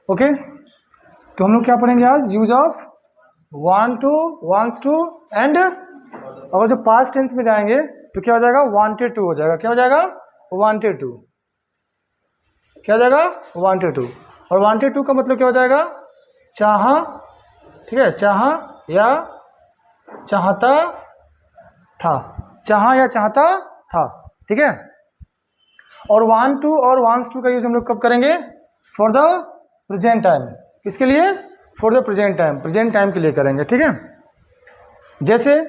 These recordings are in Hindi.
ओके, तो हम लोग क्या पढ़ेंगे आज? Use of want to, wants to and, अगर जो पास्ट टेंस में जाएंगे तो क्या हो जाएगा? वांटेड टू हो जाएगा। क्या हो जाएगा? Wanted to. क्या हो जाएगा? Wanted to. और वांटेड टू का मतलब क्या हो जाएगा? चाहा, ठीक है, चाहा या चाहता था, चाहा या चाहता था, ठीक है। और वांट टू और वांट्स टू का यूज हम लोग कब करेंगे? For the present time. किसके लिए? For the present time, present time के लिए करेंगे, ठीक है। जैसे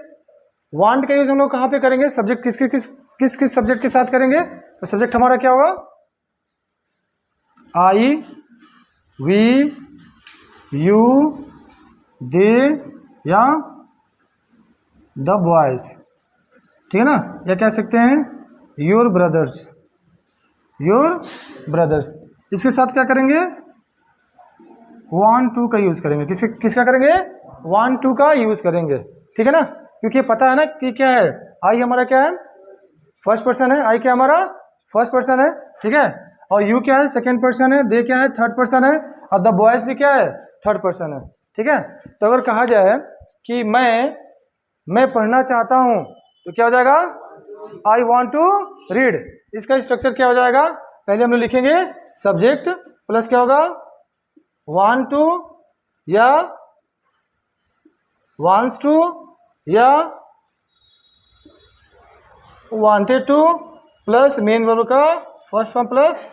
वांट का यूज हम लोग कहाँ पे करेंगे? सब्जेक्ट किस सब्जेक्ट के साथ करेंगे? तो सब्जेक्ट हमारा क्या होगा? आई, वी, यू, दे या द बॉयज, ठीक है ना। या कह सकते हैं योर ब्रदर्स, योर ब्रदर्स। इसके साथ क्या करेंगे? वांट टू का यूज करेंगे। किसका करेंगे? वांट टू का यूज करेंगे, ठीक है ना। क्योंकि पता है ना कि क्या है, आई हमारा क्या है? फर्स्ट पर्सन है। आई क्या हमारा? फर्स्ट पर्सन है, ठीक है। और यू क्या है? सेकंड पर्सन है। दे क्या है? थर्ड पर्सन है। और द बॉयज भी क्या है? थर्ड पर्सन है, ठीक है। तो अगर कहा जाए कि मैं पढ़ना चाहता हूं तो क्या हो जाएगा? I want to read. इसका स्ट्रक्चर क्या हो जाएगा? पहले हम लोग लिखेंगे सब्जेक्ट प्लस क्या होगा? वांट टू या वांट्स टू या wanted to plus main verb का first form plus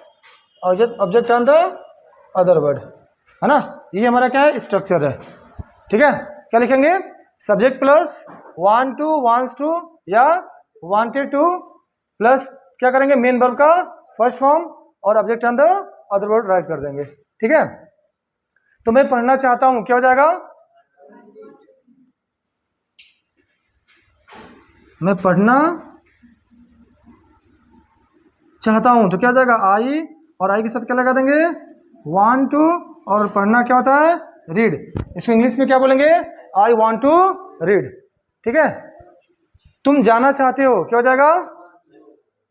object on the other word, है ना। ये हमारा क्या है? स्ट्रक्चर है, ठीक है। क्या लिखेंगे? Subject plus want to, wants to या वांटेड टू प्लस क्या करेंगे? मेन वर्ब का फर्स्ट फॉर्म और object on the other word write कर देंगे, ठीक है। तो मैं पढ़ना चाहता हूं, क्या हो जाएगा? मैं पढ़ना चाहता हूं तो क्या हो जाएगा? आई, और आई के साथ क्या लगा देंगे? वांट टू, और पढ़ना क्या होता है? रीड। इसको इंग्लिश में क्या बोलेंगे? आई वांट टू रीड, ठीक है। तुम जाना चाहते हो, क्या हो जाएगा?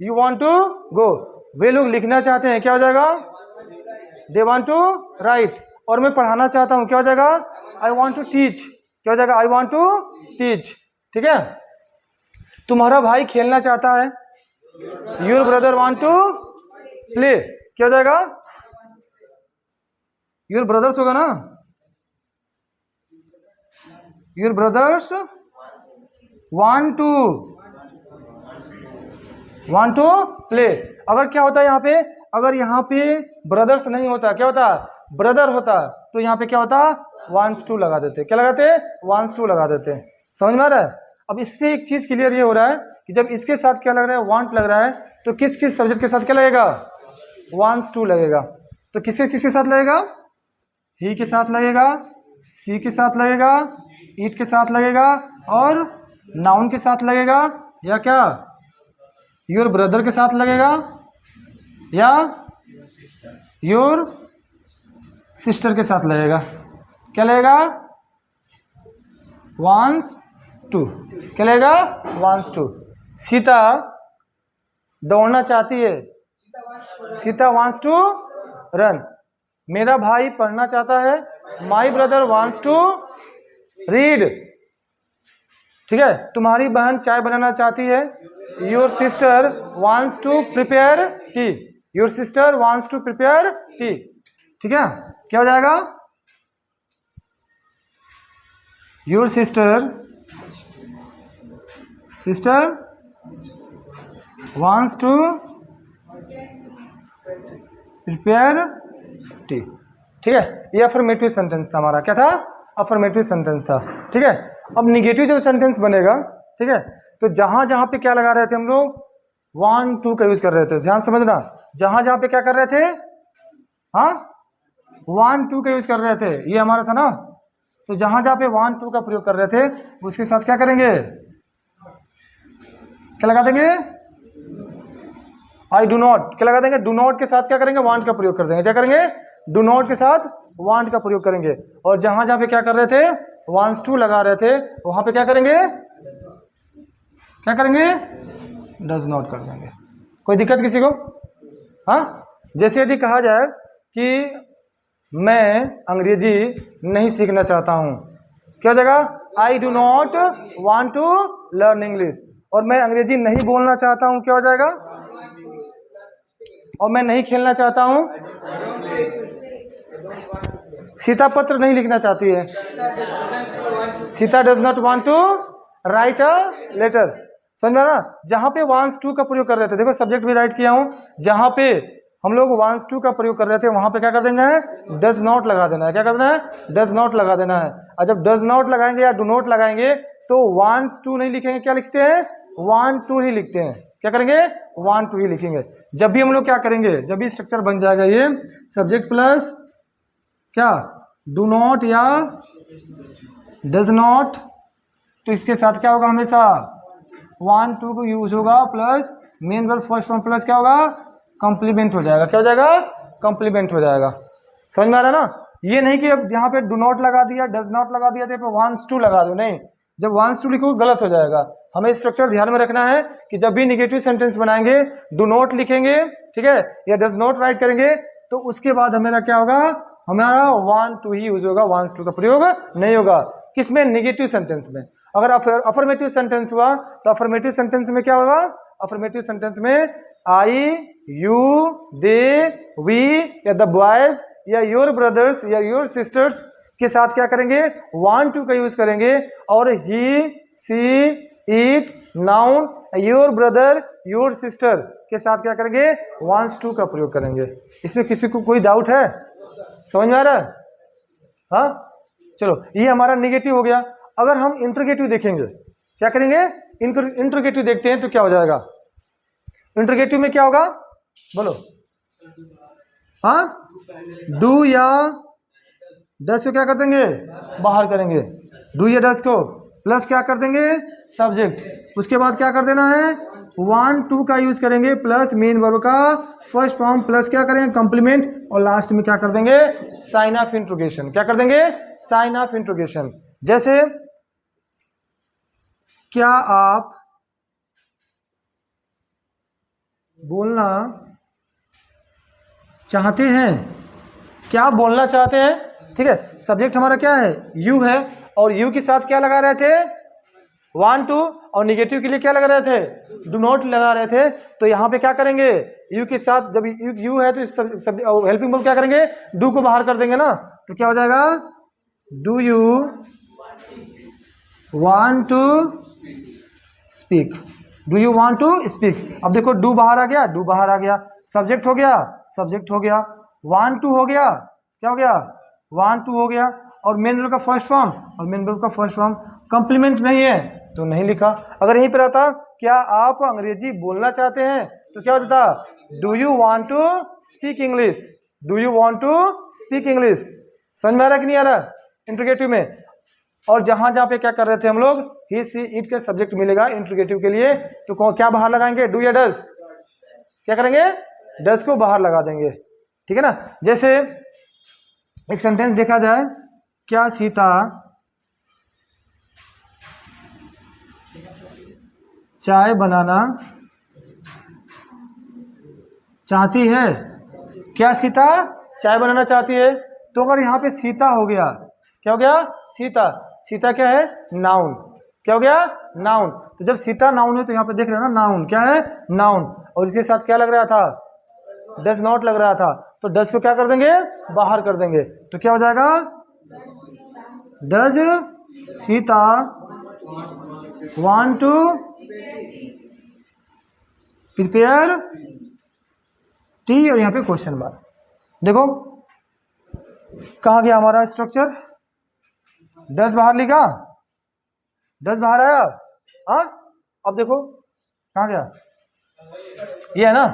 You want to go. वे लोग लिखना चाहते हैं, क्या हो जाएगा? They want to write. और मैं पढ़ाना चाहता हूं, क्या हो जाएगा? I want to teach. क्या हो जाएगा? आई वांट टू टीच, ठीक है। तुम्हारा भाई खेलना चाहता है, your brother want to play. क्या हो जाएगा? योर ब्रदर्स होगा ना, your brothers want to play. अगर क्या होता है यहाँ पे? अगर यहाँ पे ब्रदर्स नहीं होता, क्या होता? ब्रदर होता, तो यहाँ पे क्या होता? वांट्स टू लगा देते। क्या लगाते? वांट्स टू लगा देते। समझ में आ रहा है? अब इससे एक चीज क्लियर ये हो रहा है कि जब इसके साथ क्या लग रहा है? वांट लग रहा है, तो किस सब्जेक्ट के साथ क्या लगेगा? वांट्स टू लगेगा। तो किसके साथ लगेगा? ही के साथ लगेगा, सी के साथ लगेगा, ईट के साथ लगेगा, और नाउन के साथ लगेगा, या क्या योर ब्रदर के साथ लगेगा, या योर सिस्टर के साथ लगेगा। क्या लगेगा? Wants to. क्या लगेगा? Wants to. सीता दौड़ना चाहती है, सीता वांट्स टू रन। मेरा भाई पढ़ना चाहता है, my brother wants to read, ठीक है। तुम्हारी बहन चाय बनाना चाहती है, your sister wants to prepare tea, your sister wants to prepare tea, ठीक है। क्या हो जाएगा? Your sister wants to prepare tea, ठीक है। ये अफर्मेटिव सेंटेंस था हमारा। क्या था? अफर्मेटिव सेंटेंस था, ठीक है। अब निगेटिव जब सेंटेंस बनेगा, ठीक है, तो जहां जहां पे क्या लगा रहे थे हम लोग? वांट टू का यूज कर रहे थे। ध्यान समझना, जहां जहां पे क्या कर रहे थे? हाँ, वांट टू का यूज कर रहे थे। ये हमारा था ना। तो जहां जहां पे वांट टू का प्रयोग कर रहे थे, उसके साथ क्या करेंगे? क्या लगा देंगे? आई डू नॉट। क्या लगा देंगे? डू नॉट के साथ क्या करेंगे? वांट का प्रयोग कर देंगे। क्या करेंगे? डू नॉट के साथ वांट का प्रयोग करेंगे। और जहां जहां पे क्या कर रहे थे? वांट्स टू लगा रहे थे, वहां पे क्या करेंगे? क्या करेंगे? डज नॉट कर देंगे। कोई दिक्कत किसी को? हाँ, जैसे यदि कहा जाए कि मैं अंग्रेजी नहीं सीखना चाहता हूँ। क्या हो जाएगा? I do not want to learn English. और मैं अंग्रेजी नहीं बोलना चाहता हूँ, क्या हो जाएगा? और मैं नहीं खेलना चाहता हूँ, सीता पत्र नहीं लिखना चाहती है, Sita does not want to write a letter. समझ में आ रहा? जहां पे वांट्स टू का प्रयोग कर रहे थे, देखो सब्जेक्ट भी राइट किया हूं, जहां पे हम लोग वांट्स टू का प्रयोग कर रहे थे वहां पे क्या कर देना है? डज नॉट लगा देना है। क्या कर देना है? डज नॉट लगा देना है। और जब डज नॉट लगाएंगे या डू नॉट लगाएंगे तो वांट्स टू नहीं लिखेंगे, क्या लिखते हैं? वांट टू ही लिखते हैं। क्या करेंगे? वांट टू ही लिखेंगे। जब भी हम लोग क्या करेंगे, जब भी स्ट्रक्चर बन जाएगा ये सब्जेक्ट प्लस क्या डू नॉट या डज नॉट, तो इसके साथ क्या होगा? हमेशा वांट टू को यूज होगा plus main verb first form plus क्या होगा? कॉम्प्लीमेंट हो जाएगा। क्या हो जाएगा? कॉम्प्लीमेंट हो जाएगा। समझ में आ रहा है ना? ये नहीं कि अब यहाँ पे डू नॉट लगा दिया, डज नॉट लगा दिया, तो वांट्स टू लगा दो, नहीं। जब वांट्स टू लिखोगे गलत हो जाएगा। हमें स्ट्रक्चर ध्यान में रखना है कि जब भी निगेटिव सेंटेंस बनाएंगे डू नॉट लिखेंगे, ठीक है, या डज नॉट राइट करेंगे तो उसके बाद हमारा क्या होगा? हमारा वांट टू ही यूज होगा, वांट्स टू का प्रयोग नहीं होगा। किसमें? निगेटिव सेंटेंस में। अगर अफर्मेटिव सेंटेंस हुआ तो अफर्मेटिव सेंटेंस में क्या होगा? अफर्मेटिव सेंटेंस में आई, यू, दे, वी या द बॉयज या योर ब्रदर्स या योर सिस्टर्स के साथ क्या करेंगे? वांट टू का यूज करेंगे। और he, she, it, noun, your brother, your sister के साथ क्या करेंगे? वांट्स टू का प्रयोग करेंगे। इसमें किसी को कोई डाउट है? समझ में आ रहा है? हाँ, चलो ये हमारा निगेटिव हो गया। अगर हम इंटरोगेटिव देखेंगे, क्या करेंगे? इंटरोगेटिव देखते हैं तो क्या हो जाएगा? इंटरोगेटिव में क्या होगा? बोलो। हाँ, डू या डस को क्या कर देंगे? बाहर करेंगे। डू या डस को प्लस क्या कर देंगे? सब्जेक्ट। उसके बाद क्या कर देना है? वांट टू का यूज करेंगे प्लस मेन वर्ब का फर्स्ट फॉर्म प्लस क्या करेंगे? कंप्लीमेंट। और लास्ट में क्या कर देंगे? Sign of interrogation. क्या कर देंगे? Sign of interrogation. जैसे क्या आप बोलना चाहते हैं? क्या आप बोलना चाहते हैं? ठीक है, सब्जेक्ट हमारा क्या है? यू है। और यू के साथ क्या लगा रहे थे? Want to. और निगेटिव के लिए क्या लगा रहे थे? डू नॉट लगा रहे थे। तो यहाँ पे क्या करेंगे? यू के साथ जब यू है तो हेल्पिंग वर्ब क्या करेंगे? डू को बाहर कर देंगे ना। तो क्या हो जाएगा? Do you want to speak. Do you want to speak. अब देखो डू बाहर आ गया, डू बाहर आ गया, सब्जेक्ट हो गया, सब्जेक्ट हो गया, वांट टू हो गया, क्या हो गया? वांट टू हो गया। और मेन वर्ब का फर्स्ट फॉर्म, और मेन वर्ब का फर्स्ट फॉर्म कंप्लीमेंट नहीं है तो नहीं लिखा। अगर यहीं पर आता क्या आप अंग्रेजी बोलना चाहते हैं तो क्या होता? Do you want to speak English. Do you want to speak English. समझ में आ रहा है कि नहीं आ रहा? इंटरोगेटिव में। और जहां जहां पे क्या कर रहे थे हम लोग, ही, सी, इट के सब्जेक्ट मिलेगा इंटरोगेटिव के लिए, तो क्या बाहर लगाएंगे? डू या डज। क्या करेंगे? डज को बाहर लगा देंगे। ठीक है ना? जैसे एक सेंटेंस देखा जाए, क्या सीता चाय बनाना चाहती है? क्या सीता चाय बनाना चाहती है? तो अगर यहाँ पे सीता हो गया, क्या हो गया? सीता। सीता क्या है? नाउन। क्या हो गया? नाउन। तो जब सीता नाउन है तो यहाँ पे देख रहे हो ना, नाउन क्या है? नाउन। और इसके साथ क्या लग रहा था? डज नॉट लग रहा था। तो डज को क्या कर देंगे? बाहर कर देंगे। तो क्या हो जाएगा? Does Sita want to prepare tea, और यहाँ पे क्वेश्चन मार्क। देखो कहाँ गया हमारा स्ट्रक्चर? डज बाहर लिखा, डज बाहर आया। हाँ, अब देखो कहाँ गया? ये है ना?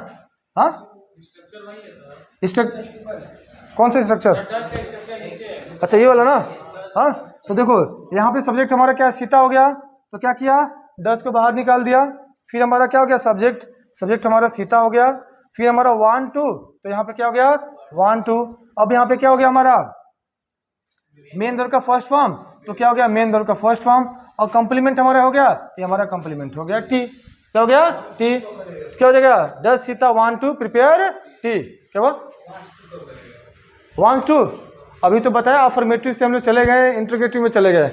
हाँ, कौन सा स्ट्रक्चर? अच्छा ये वाला ना। हाँ, तो देखो यहाँ पे सब्जेक्ट हमारा क्या? सीता हो गया। तो क्या किया? डज को बाहर निकाल दिया। फिर हमारा क्या हो गया? सब्जेक्ट। सब्जेक्ट हमारा सीता हो गया। फिर हमारा वांट टू, तो यहाँ पे क्या हो गया? Want to. अब यहाँ पे क्या हो गया हमारा? मेन वर्ब का फर्स्ट फॉर्म, तो क्या हो गया? मेन वर्ब का फर्स्ट फॉर्म। और कंप्लीमेंट हमारा हो गया, ये हमारा कंप्लीमेंट हो गया टी। क्या हो गया? टी। क्या हो जाएगा? Does Sita want to prepare tea. क्या हुआ? वांट्स टू अभी तो बताया अफर्मेटिव से हम लोग चले गए इंटरोगेटिव में चले गए,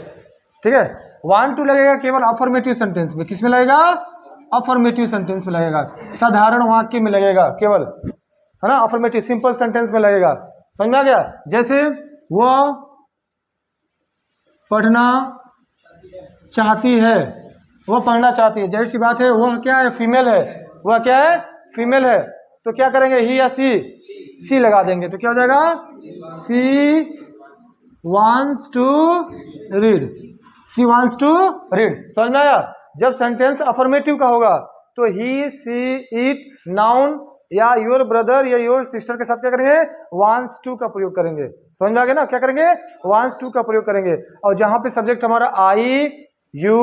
ठीक है। want to लगेगा केवल अफर्मेटिव सेंटेंस में, किस में लगेगा? अफर्मेटिव सेंटेंस में लगेगा, साधारण वाक्य में लगेगा केवल, है ना, अफर्मेटिव सिंपल सेंटेंस में लगेगा। समझ में आ गया? जैसे वह पढ़ना चाहती है, वह पढ़ना चाहती है, जाहिर सी बात है वह क्या है? फीमेल है, वह क्या है? फीमेल है, तो क्या करेंगे? ही या सी लगा देंगे, तो क्या हो जाएगा? She wants to read, she wants to read. समझ में आया? जब सेंटेंस अफर्मेटिव का होगा तो ही, सी, इट, नाउन या योर ब्रदर या योर सिस्टर के साथ क्या करेंगे? वांट्स टू का प्रयोग करेंगे। समझ में आ गया ना? क्या करेंगे? वांट्स टू का प्रयोग करेंगे। और जहां पे सब्जेक्ट हमारा I, you,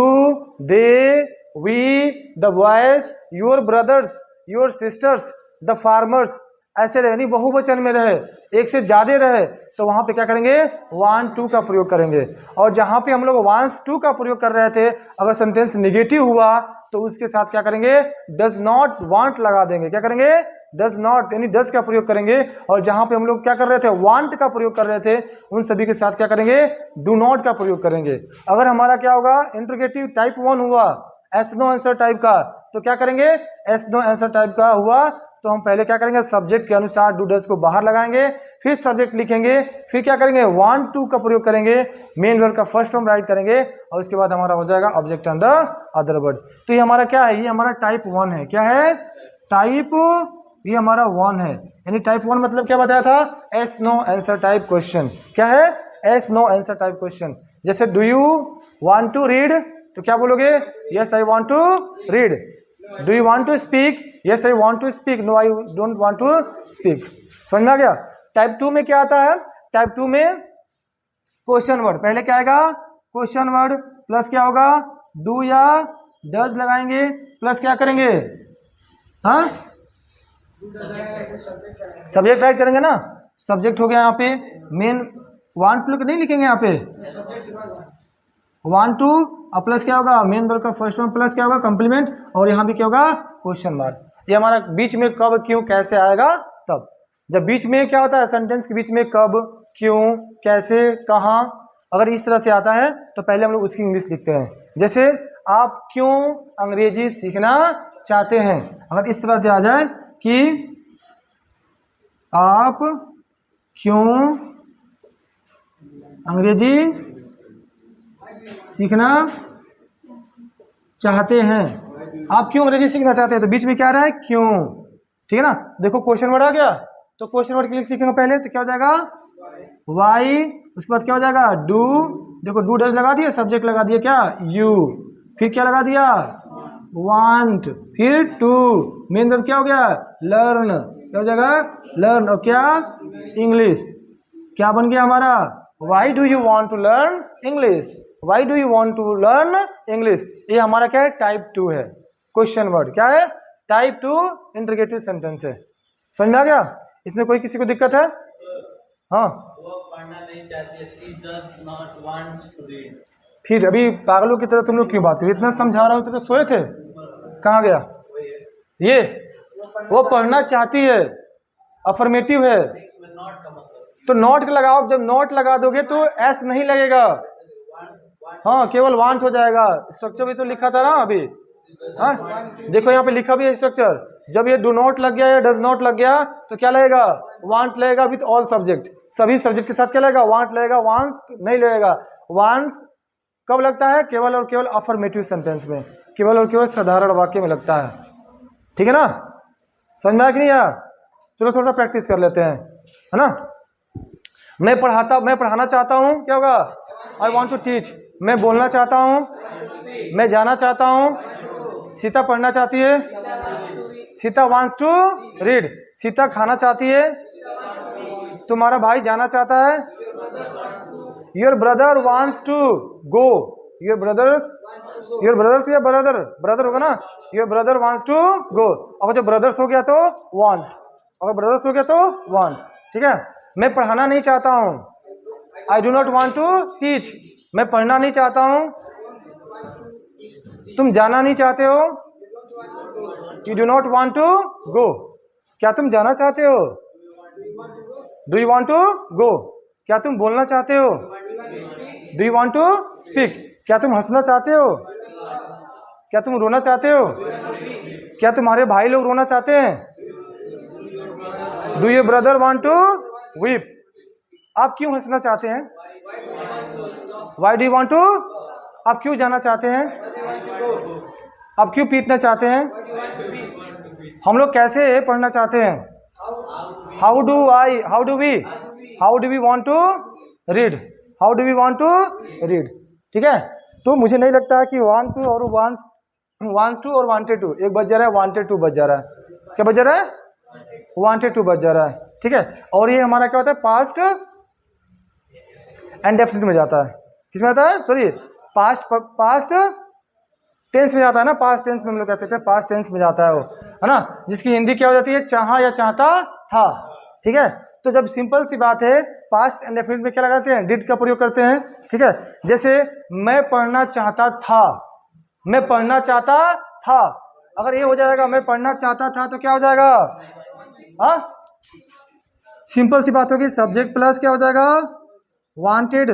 they, we, the boys, your brothers, your sisters, the farmers, ऐसे रहे, नहीं बहुवचन में रहे, एक से ज्यादा रहे, तो वहां पे क्या करेंगे? वांट टू का प्रयोग करेंगे। और जहां पे हम लोग वांट्स टू का प्रयोग कर रहे थे, अगर सेंटेंस निगेटिव हुआ तो उसके साथ क्या करेंगे? डज नॉट वांट लगा देंगे। क्या करेंगे? डज नॉट, यानी डज का प्रयोग करेंगे। और जहां पे हम लोग क्या कर रहे थे? वांट का प्रयोग कर रहे थे, उन सभी के साथ क्या करेंगे? डू नॉट का प्रयोग करेंगे। अगर हमारा क्या होगा? इंटरोगेटिव टाइप 1 हुआ, एस नो आंसर टाइप का, तो क्या करेंगे? एस नो आंसर टाइप का हुआ तो हम पहले क्या करेंगे? सब्जेक्ट के अनुसार डू डज को बाहर लगाएंगे, फिर सब्जेक्ट लिखेंगे, फिर क्या करेंगे? वांट टू का प्रयोग करेंगे, मेन वर्ब का फर्स्ट फॉर्म राइट करेंगे, और उसके बाद हमारा हो जाएगा object and the other word. तो ये हमारा क्या है? ये हमारा टाइप 1 है। क्या है? टाइप, ये हमारा 1 है। यानी टाइप 1 मतलब क्या बताया था? Yes no answer type question. क्या है? Yes no answer type question. जैसे do you want to read, तो क्या बोलोगे? Yes I want to read. Do you want to speak? Yes I want to speak, no I don't want to speak. समझ में आ गया? टाइप 2 में क्या आता है? टाइप 2 में क्वेश्चन वर्ड, पहले क्या आएगा? क्वेश्चन वर्ड प्लस क्या होगा? डू या डज लगाएंगे, प्लस क्या करेंगे? हाँ, सब्जेक्ट राइट करेंगे ना। सब्जेक्ट हो गया यहाँ पे मेन, वांट टू नहीं लिखेंगे यहाँ पे, वांट टू, और प्लस क्या होगा? मेन वर्ब का फर्स्ट फॉर्म, प्लस क्या होगा? कंप्लीमेंट, और यहाँ भी क्या होगा? Question mark. ये हमारा बीच में कब, क्यों, कैसे आएगा तब। जब बीच में क्या होता है? सेंटेंस के बीच में कब, क्यों, कैसे, कहाँ, अगर इस तरह से आता है तो पहले हम लोग उसकी इंग्लिश लिखते हैं। जैसे आप क्यों अंग्रेजी सीखना चाहते हैं, अगर इस तरह से आ जाए कि आप क्यों अंग्रेजी सीखना चाहते हैं, आप क्यों अंग्रेजी सीखना चाहते हैं, तो बीच में क्या आ रहा है? क्यों। ठीक है ना? देखो क्वेश्चन वर्ड आ गया, तो क्वेश्चन वर्ड के लिए सीखेंगे पहले, तो क्या हो जाएगा? वाई, उसके बाद क्या हो जाएगा? डू, देखो डू डज लगा दिया, सब्जेक्ट लगा दिया क्या? यू, फिर क्या लगा दिया? वांट, फिर टू, मेन वर्ब क्या हो गया? लर्न, क्या हो जाएगा? लर्न, और क्या? इंग्लिश। क्या बन गया हमारा? Why do you want to learn English, why do you want to learn English. ये हमारा क्या है? टाइप 2 है। क्वेश्चन वर्ड क्या है? टाइप 2 इंटरोगेटिव सेंटेंस है। समझ में आ गया? इसमें कोई किसी को दिक्कत है? हाँ, वो पढ़ना नहीं चाहती है, she does not wants to read। फिर अभी पागलों की तरह तुम लोग क्यों बात कर? इतना समझा रहा हूँ तो सोए थे, कहाँ गया ये? वो पढ़ना चाहती है, अफर्मेटिव है, नॉट का मतलब तो नॉट लगाओ। जब नॉट लगा दोगे तो एस नहीं लगेगा, हाँ केवल वांट हो जाएगा। स्ट्रक्चर भी तो लिखा था ना अभी, हाँ देखो यहाँ पे लिखा भी है स्ट्रक्चर। जब ये डू नॉट लग गया या डज नॉट लग गया तो क्या लगेगा? वांट लगेगा विथ ऑल सब्जेक्ट, सभी सब्जेक्ट के साथ क्या लगेगा? वांट लगेगा, वांट्स नहीं लगेगा। वांट्स कब लगता है? केवल और केवल अफर्मेटिव सेंटेंस में, केवल और केवल साधारण वाक्य में लगता है। ठीक है ना? समझ में आया कि नहीं आया? चलो थोड़ा सा प्रैक्टिस कर लेते हैं, है ना? मैं पढ़ाना चाहता हूँ, क्या होगा? I want to teach. मैं बोलना चाहता हूँ, मैं जाना चाहता हूँ। सीता पढ़ना चाहती है, Sita wants to read. Sita खाना चाहती है, तुम्हारा भाई जाना चाहता है। Your brother wants to go, your brothers या ब्रदर होगा ना? Your brother wants to go. अगर जब ब्रदर्स हो गया तो वांट, अगर ब्रदर्स हो गया तो वांट। ठीक है? मैं पढ़ाना नहीं चाहता हूँ, I do not want to teach. मैं पढ़ना नहीं चाहता हूँ। तुम जाना नहीं चाहते हो, you do not want to go. क्या तुम जाना चाहते हो? Do you want to go? क्या तुम बोलना चाहते हो? Do you want to speak? क्या तुम हंसना चाहते हो? क्या तुम रोना चाहते हो? क्या तुम्हारे भाई लोग रोना चाहते हैं? Do your brother want to weep? आप क्यों हंसना चाहते हैं? Why do you want to? आप क्यों जाना चाहते हैं? आप क्यों पीटना चाहते हैं? हम लोग कैसे पढ़ना चाहते हैं? How do we want to read? How do we want to read? ठीक है, तो मुझे नहीं लगता है कि वांट टू और वांट्स टू और वांटेड टू एक बज जा रहा है, वांटेड टू बज जा रहा है। क्या बज जा रहा है? वांटेड टू बज जा रहा है। ठीक है, और ये हमारा क्या होता है? पास्ट एंड डेफिनेट में जाता है। किस में आता है? सॉरी, पास्ट टेंस में जाता है ना। पास्ट टेंस में हम लोग कह सकते हैं पास्ट टेंस में जाता है वो, है ना, जिसकी हिंदी क्या हो जाती है? चाहा या चाहता था। ठीक है, तो जब सिंपल सी बात है, पास्ट एंड डेफिनेट में क्या लगाते हैं? डिड का प्रयोग करते हैं। ठीक है, जैसे मैं पढ़ना चाहता था, मैं पढ़ना चाहता था, अगर ये हो जाएगा मैं पढ़ना चाहता था तो क्या हो जाएगा? हाँ, सिंपल सी बात होगी, सब्जेक्ट प्लस क्या हो जाएगा? वांटेड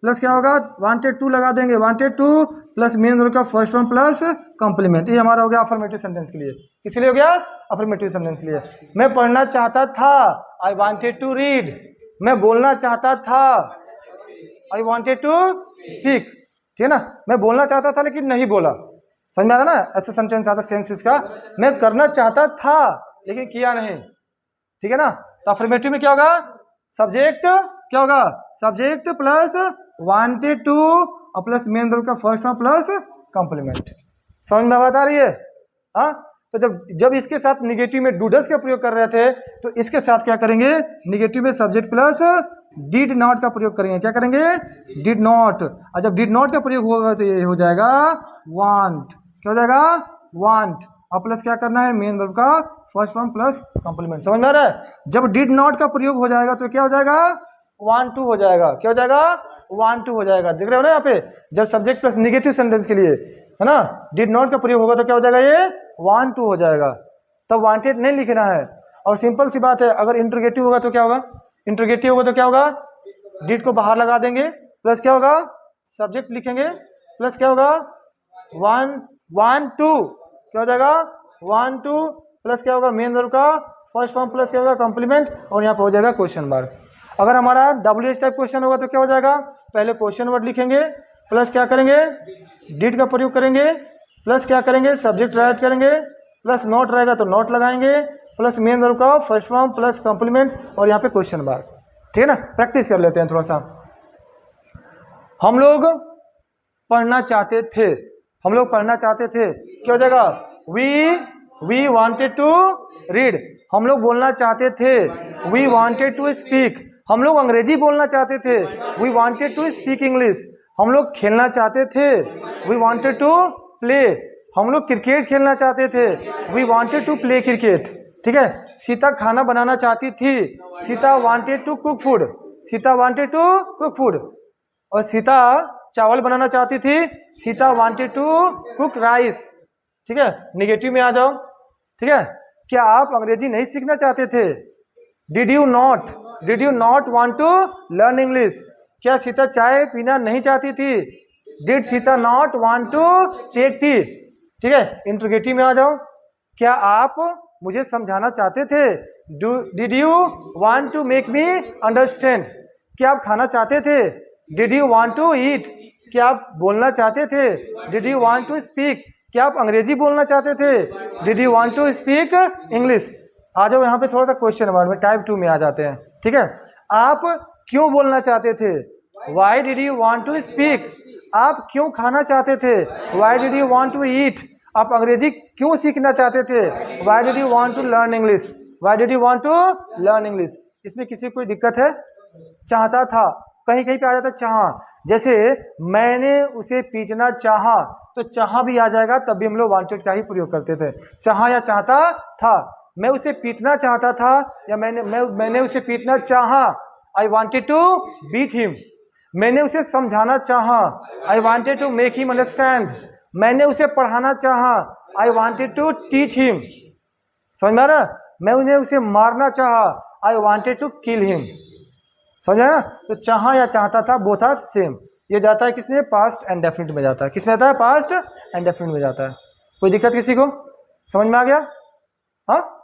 प्लस क्या होगा? वांटेड टू लगा देंगे, wanted to plus main verb का फर्स्ट फॉर्म प्लस कॉम्प्लीमेंट। ये हमारा हो गया अफर्मेटिव सेंटेंस के लिए। किस लिए हो गया? अफर्मेटिव सेंटेंस के लिए। मैं पढ़ना चाहता था, आई वांटेड टू रीड। मैं बोलना चाहता था, आई वांटेड टू स्पीक। ठीक है ना, मैं बोलना चाहता था लेकिन नहीं बोला। समझ में आ रहा ना? ऐसा सेंटेंस आता सेंस इसका, मैं करना चाहता था लेकिन किया नहीं। ठीक है ना, तो अफर्मेटिव में क्या होगा? सब्जेक्ट क्या होगा? सब्जेक्ट प्लस वांटेड टू और प्लस मेन वर्ब का फर्स्ट फॉर्म प्लस कॉम्प्लीमेंट। समझ में बात आ रही है? हाँ, तो जब इसके साथ निगेटिव में डूडस का प्रयोग कर रहे थे, तो इसके साथ क्या करेंगे? निगेटिव में सब्जेक्ट प्लस डिड नॉट का प्रयोग करेंगे। क्या करेंगे? Did not. और जब डिड नॉट का प्रयोग होगा तो ये हो जाएगा वांट। क्या हो जाएगा? वांट। और प्लस क्या करना है? मेन वर्ब का फर्स्ट फॉर्म प्लस कॉम्प्लीमेंट। समझ में आ रहा है? जब डिड नॉट का प्रयोग हो जाएगा तो क्या हो जाएगा? वांट टू हो जाएगा। क्या हो जाएगा? वांट टू हो जाएगा। देख रहे हो ना यहाँ पे, जब सब्जेक्ट प्लस निगेटिव सेंटेंस के लिए, है ना, डिड नॉट का प्रयोग होगा तो क्या हो जाएगा? ये वांट टू हो जाएगा। तब वांटेड नहीं लिखना है। और सिंपल सी बात है, अगर इंट्रोगेटिव होगा तो क्या होगा? इंट्रोगेटिव होगा तो क्या होगा? डिड को बाहर लगा देंगे, प्लस क्या होगा? सब्जेक्ट लिखेंगे, प्लस क्या होगा? Want to. क्या हो जाएगा? वांट टू प्लस क्या होगा? मेन वर्ब का फर्स्ट फॉर्म प्लस क्या होगा? कॉम्प्लीमेंट। और यहाँ पे हो जाएगा क्वेश्चन मार्क। अगर हमारा WH टाइप क्वेश्चन होगा तो क्या हो जाएगा? पहले क्वेश्चन वर्ड लिखेंगे, प्लस क्या करेंगे? डिड का प्रयोग करेंगे, प्लस क्या करेंगे? सब्जेक्ट राइट करेंगे, प्लस नॉट रहेगा तो नॉट लगाएंगे, प्लस मेन वर्ब का फर्स्ट फॉर्म प्लस कॉम्प्लीमेंट और यहाँ पे क्वेश्चन मार्क। ठीक है ना, प्रैक्टिस कर लेते हैं थोड़ा सा। हम लोग पढ़ना चाहते थे, हम लोग पढ़ना चाहते थे, क्या हो जाएगा? We wanted to read. हम लोग बोलना चाहते थे, वी वांटेड टू स्पीक। हम लोग अंग्रेजी बोलना चाहते थे, we wanted to speak English. हम लोग खेलना चाहते थे, वी वांटेड टू प्ले। हम लोग क्रिकेट खेलना चाहते थे, we wanted to play cricket. ठीक है, सीता खाना बनाना चाहती थी, Sita wanted to cook food. Sita wanted to cook food. और सीता चावल बनाना चाहती थी, Sita wanted to cook rice. ठीक है, निगेटिव में आ जाओ। ठीक है, क्या आप अंग्रेजी नहीं सीखना चाहते थे? Did you not want to learn English? क्या सीता चाय पीना नहीं चाहती थी? Did Sita not want to take tea? ठीक है, इंट्रोगेटिव में आ जाओ। क्या आप मुझे समझाना चाहते थे? Did you want to make me understand? क्या आप खाना चाहते थे? Did you want to eat? क्या आप बोलना चाहते थे? Did you want to speak? क्या आप अंग्रेजी बोलना चाहते थे? Did you want to speak English? आ जाओ यहाँ पे थोड़ा सा क्वेश्चन वर्ड में, टाइप 2 में आ जाते हैं। ठीक है, आप क्यों बोलना चाहते थे? Why did you want to speak? आप क्यों खाना चाहते थे? Why did you want to eat? आप अंग्रेजी क्यों सीखना चाहते थे? Why did you want to learn English? Why did you want to learn English? इसमें किसी को कोई दिक्कत है? चाहता था, कहीं कहीं पे आ जाता चाहा। जैसे मैंने उसे पीटना चाहा, तो चाहा भी आ जाएगा, तब भी हम लोग वांटेड का ही प्रयोग करते थे। चाहा या चाहता था। मैं उसे पीटना चाहता था, या मैंने उसे पीटना चाहा, I wanted to beat him. मैंने उसे समझाना चाहा, I wanted to make him understand. मैंने उसे पढ़ाना चाहा, I wanted to teach him. समझ में आ रहा? मैं उसे मारना चाहा, I wanted to kill him. समझ आया ना। तो चाहा या चाहता था, बोथ आर सेम। ये जाता है किसमें, पास्ट एंड डेफिनेट में जाता है। किसमें जाता है, पास्ट एंड डेफिनेट में जाता है। कोई दिक्कत किसी को, समझ में आ गया? हाँ